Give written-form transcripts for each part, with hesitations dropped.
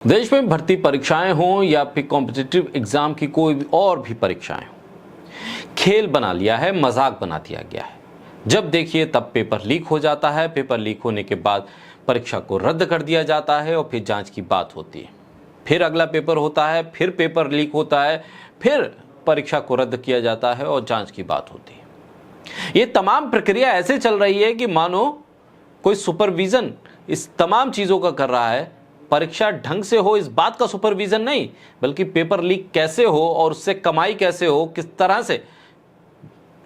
देश में भर्ती परीक्षाएं हों या फिर कॉम्पिटिटिव एग्जाम की कोई और भी परीक्षाएं हों, खेल बना लिया है, मजाक बना दिया गया है। जब देखिए तब पेपर लीक हो जाता है, पेपर लीक होने के बाद परीक्षा को रद्द कर दिया जाता है और फिर जांच की बात होती है। फिर अगला पेपर होता है, फिर पेपर लीक होता है, फिर परीक्षा को रद्द किया जाता है और जांच की बात होती है। ये तमाम प्रक्रिया ऐसे चल रही है कि मानो कोई सुपरविजन इस तमाम चीजों का कर रहा है। परीक्षा ढंग से हो इस बात का सुपरविजन नहीं, बल्कि पेपर लीक कैसे हो और उससे कमाई कैसे हो, किस तरह से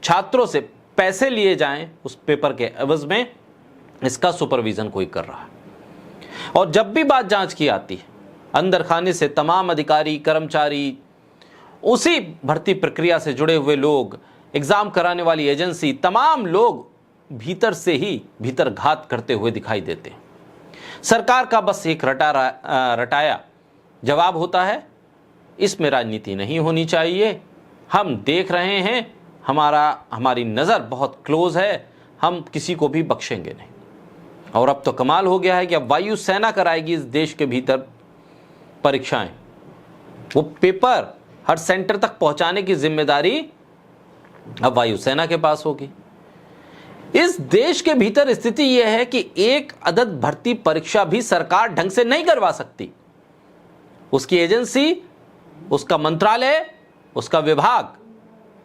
छात्रों से पैसे लिए जाएं उस पेपर के एवज में, इसका सुपरविजन कोई कर रहा है। और जब भी बात जांच की आती है, अंदर खाने से तमाम अधिकारी, कर्मचारी, उसी भर्ती प्रक्रिया से जुड़े हुए लोग, एग्जाम कराने वाली एजेंसी, तमाम लोग भीतर से ही भीतर घात करते हुए दिखाई देते हैं। सरकार का बस एक रटाया जवाब होता है, इसमें राजनीति नहीं होनी चाहिए, हम देख रहे हैं, हमारी नज़र बहुत क्लोज है, हम किसी को भी बख्शेंगे नहीं। और अब तो कमाल हो गया है कि अब वायुसेना कराएगी इस देश के भीतर परीक्षाएं। वो पेपर हर सेंटर तक पहुंचाने की जिम्मेदारी अब वायुसेना के पास होगी। इस देश के भीतर स्थिति यह है कि एक अदद भर्ती परीक्षा भी सरकार ढंग से नहीं करवा सकती। उसकी एजेंसी, उसका मंत्रालय, उसका विभाग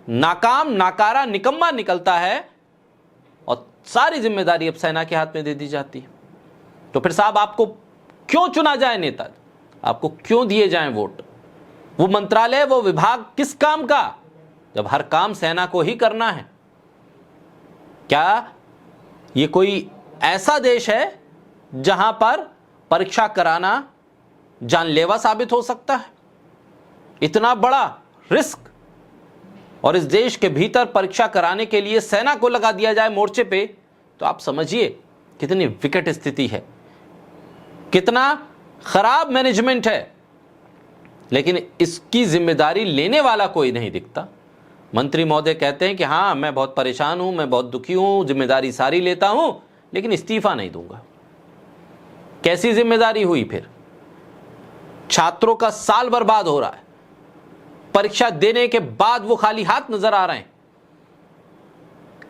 नाकाम, नाकारा, निकम्मा निकलता है और सारी जिम्मेदारी अब सेना के हाथ में दे दी जाती है। तो फिर साहब, आपको क्यों चुना जाए नेता? आपको क्यों दिए जाएं वोट? वो मंत्रालय, वो विभाग किस काम का, जब हर काम सेना को ही करना है? क्या ये कोई ऐसा देश है जहां पर परीक्षा कराना जानलेवा साबित हो सकता है? इतना बड़ा रिस्क, और इस देश के भीतर परीक्षा कराने के लिए सेना को लगा दिया जाए मोर्चे पे, तो आप समझिए कितनी विकट स्थिति है, कितना खराब मैनेजमेंट है। लेकिन इसकी जिम्मेदारी लेने वाला कोई नहीं दिखता। मंत्री महोदय कहते हैं कि हाँ, मैं बहुत परेशान हूं, मैं बहुत दुखी हूं, जिम्मेदारी सारी लेता हूं, लेकिन इस्तीफा नहीं दूंगा। कैसी जिम्मेदारी हुई फिर? छात्रों का साल बर्बाद हो रहा है, परीक्षा देने के बाद वो खाली हाथ नजर आ रहे हैं,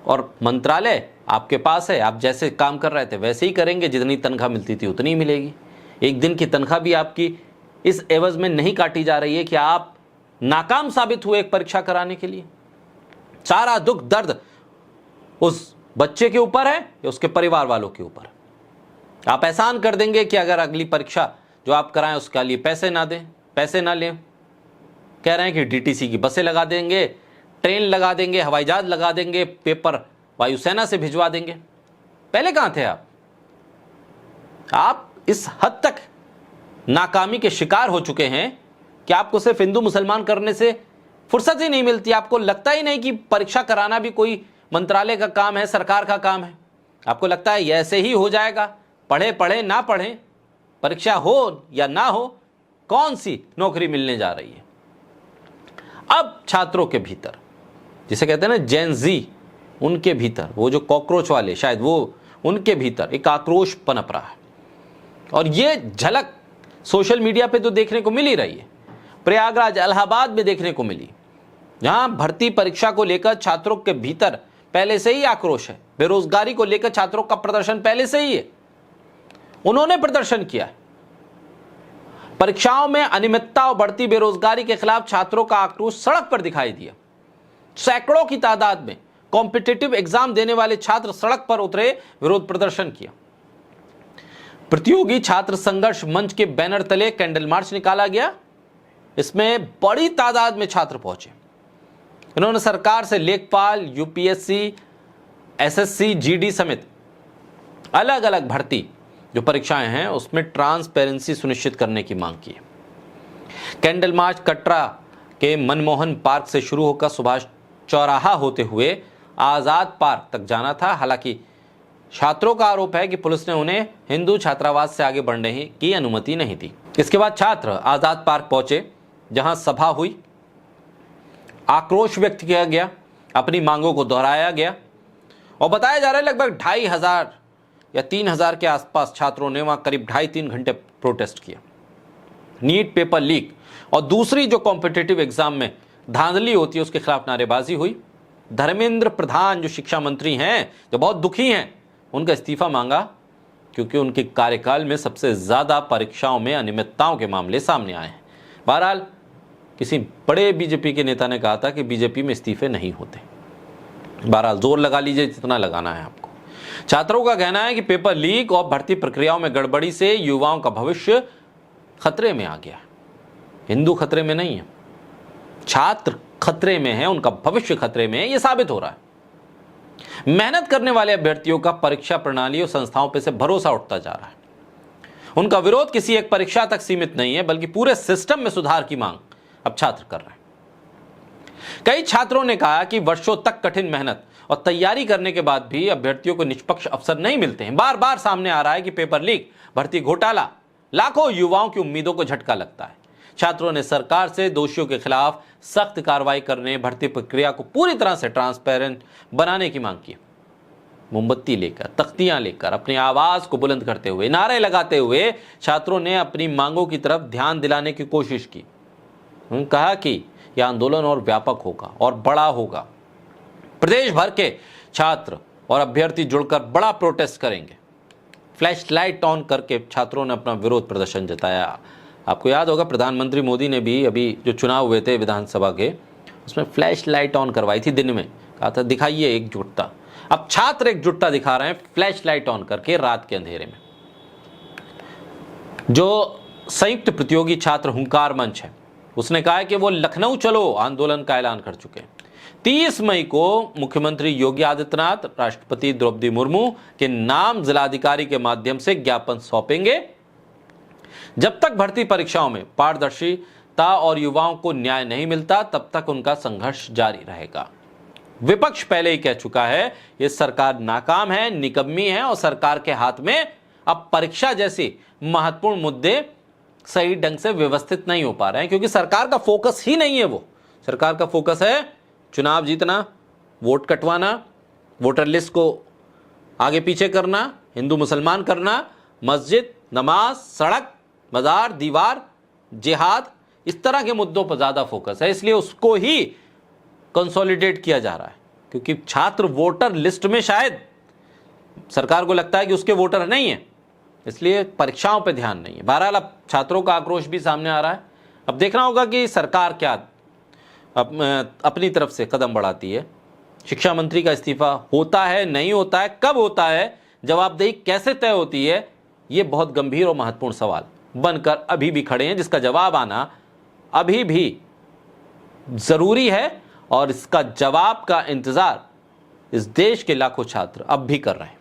और मंत्रालय आपके पास है, आप जैसे काम कर रहे थे वैसे ही करेंगे, जितनी तनख्वाह मिलती थी उतनी ही मिलेगी। एक दिन की तनख्वाह भी आपकी इस एवज में नहीं काटी जा रही है कि आप नाकाम साबित हुए एक परीक्षा कराने के लिए। सारा दुख दर्द उस बच्चे के ऊपर है या उसके परिवार वालों के ऊपर? आप एहसान कर देंगे कि अगर अगली परीक्षा जो आप कराएं उसके लिए पैसे ना दें, पैसे ना लें। कह रहे हैं कि डीटीसी की बसें लगा देंगे, ट्रेन लगा देंगे, हवाई जहाज लगा देंगे, पेपर वायुसेना से भिजवा देंगे। पहले कहां थे आप? आप इस हद तक नाकामी के शिकार हो चुके हैं कि आपको सिर्फ हिंदू मुसलमान करने से फुर्सत ही नहीं मिलती। आपको लगता ही नहीं कि परीक्षा कराना भी कोई मंत्रालय का काम है, सरकार का काम है। आपको लगता है ऐसे ही हो जाएगा, पढ़े पढ़े ना पढ़े, परीक्षा हो या ना हो, कौन सी नौकरी मिलने जा रही है? अब छात्रों के भीतर, जिसे कहते हैं ना जेन जी, उनके भीतर वो जो कॉकरोच वाले, शायद वो उनके भीतर एक आक्रोश पनप रहा है। और ये झलक सोशल मीडिया पे तो देखने को मिल ही रही है। प्रयागराज, इलाहाबाद में देखने को मिली, जहां भर्ती परीक्षा को लेकर छात्रों के भीतर पहले से ही आक्रोश है। बेरोजगारी को लेकर छात्रों का प्रदर्शन पहले से ही है, उन्होंने प्रदर्शन किया है। परीक्षाओं में अनियमितता और बढ़ती बेरोजगारी के खिलाफ छात्रों का आक्रोश सड़क पर दिखाई दिया। सैकड़ों की तादाद में कॉम्पिटिटिव एग्जाम देने वाले छात्र सड़क पर उतरे, विरोध प्रदर्शन किया। प्रतियोगी छात्र संघर्ष मंच के बैनर तले कैंडल मार्च निकाला गया। इसमें बड़ी तादाद में छात्र पहुंचे। इन्होंने सरकार से लेखपाल, यूपीएससी, एसएससी, जीडी समेत अलग अलग भर्ती जो परीक्षाएं हैं उसमें ट्रांसपेरेंसी सुनिश्चित करने की मांग की है। कैंडल मार्च कटरा के मनमोहन पार्क से शुरू होकर सुभाष चौराहा होते हुए आजाद पार्क तक जाना था। हालांकि छात्रों का आरोप है कि पुलिस ने उन्हें हिंदू छात्रावास से आगे बढ़ने की अनुमति नहीं दी। इसके बाद छात्र आजाद पार्क पहुंचे, जहां सभा हुई, आक्रोश व्यक्त किया गया, अपनी मांगों को दोहराया गया और बताया जा रहा है लगभग 2500 या 3000 के आसपास छात्रों ने वहां करीब 2.5-3 घंटे प्रोटेस्ट किया। नीट पेपर लीक और दूसरी जो कॉम्पिटिटिव एग्जाम में धांधली होती है उसके खिलाफ नारेबाजी हुई। धर्मेंद्र प्रधान जो शिक्षा मंत्री हैं, जो बहुत दुखी हैं, उनका इस्तीफा मांगा क्योंकि उनके कार्यकाल में सबसे ज्यादा परीक्षाओं में अनियमितताओं के मामले सामने आए हैं। बहरहाल किसी बड़े बीजेपी के नेता ने कहा था कि बीजेपी में इस्तीफे नहीं होते। बहरहाल जोर लगा लीजिए जितना लगाना है आपको। छात्रों का कहना है कि पेपर लीक और भर्ती प्रक्रियाओं में गड़बड़ी से युवाओं का भविष्य खतरे में आ गया। हिंदू खतरे में नहीं है, छात्र खतरे में है, उनका भविष्य खतरे में है, यह साबित हो रहा है। मेहनत करने वाले अभ्यर्थियों का परीक्षा प्रणाली और संस्थाओं पर से भरोसा उठता जा रहा है। उनका विरोध किसी एक परीक्षा तक सीमित नहीं है, बल्कि पूरे सिस्टम में सुधार की मांग अब छात्र कर रहे हैं। कई छात्रों ने कहा कि वर्षों तक कठिन मेहनत और तैयारी करने के बाद भी अभ्यर्थियों को निष्पक्ष अवसर नहीं मिलते हैं। बार बार सामने आ रहा है कि पेपर लीक, भर्ती घोटाला लाखों युवाओं की उम्मीदों को झटका लगता है। छात्रों ने सरकार से दोषियों के खिलाफ सख्त कार्रवाई करने, भर्ती प्रक्रिया को पूरी तरह से ट्रांसपेरेंट बनाने की मांग की। मोमबत्ती लेकर, तख्तियां लेकर, अपनी आवाज को बुलंद करते हुए, नारे लगाते हुए छात्रों ने अपनी मांगों की तरफ ध्यान दिलाने की कोशिश की। उन्होंने कहा कि यह आंदोलन और व्यापक होगा और बड़ा होगा। प्रदेश भर के छात्र और अभ्यर्थी जुड़कर बड़ा प्रोटेस्ट करेंगे। फ्लैश लाइट ऑन करके छात्रों ने अपना विरोध प्रदर्शन जताया। आपको याद होगा प्रधानमंत्री मोदी ने भी अभी जो चुनाव हुए थे विधानसभा के, उसमें फ्लैश लाइट ऑन करवाई थी दिन में, कहा था दिखाइए एकजुटता। अब छात्र एकजुटता दिखा रहे हैं फ्लैश लाइट ऑन करके रात के अंधेरे में। जो संयुक्त प्रतियोगी छात्र हुंकार मंच है, उसने कहा है कि वो लखनऊ चलो आंदोलन का ऐलान कर चुके हैं। 30 मई को मुख्यमंत्री योगी आदित्यनाथ राष्ट्रपति द्रौपदी मुर्मू के नाम जिलाधिकारी के माध्यम से ज्ञापन सौंपेंगे। जब तक भर्ती परीक्षाओं में पारदर्शिता और युवाओं को न्याय नहीं मिलता, तब तक उनका संघर्ष जारी रहेगा। विपक्ष पहले ही कह चुका है ये सरकार नाकाम है, निकम्मी है और सरकार के हाथ में अब परीक्षा जैसे महत्वपूर्ण मुद्दे सही ढंग से व्यवस्थित नहीं हो पा रहे हैं, क्योंकि सरकार का फोकस ही नहीं है। वो सरकार का फोकस है चुनाव जीतना, वोट कटवाना, वोटर लिस्ट को आगे पीछे करना, हिंदू मुसलमान करना, मस्जिद, नमाज, सड़क, बाजार, दीवार, जिहाद, इस तरह के मुद्दों पर ज्यादा फोकस है। इसलिए उसको ही कंसोलिडेट किया जा रहा है, क्योंकि छात्र वोटर लिस्ट में शायद सरकार को लगता है कि उसके वोटर नहीं है, इसलिए परीक्षाओं पे ध्यान नहीं है। बहरहाल अब छात्रों का आक्रोश भी सामने आ रहा है। अब देखना होगा कि सरकार क्या अपनी तरफ से कदम बढ़ाती है। शिक्षा मंत्री का इस्तीफा होता है, नहीं होता है, कब होता है, जवाबदेही कैसे तय होती है, ये बहुत गंभीर और महत्वपूर्ण सवाल बनकर अभी भी खड़े हैं, जिसका जवाब आना अभी भी जरूरी है और इसका जवाब का इंतजार इस देश के लाखों छात्र अब भी कर रहे हैं।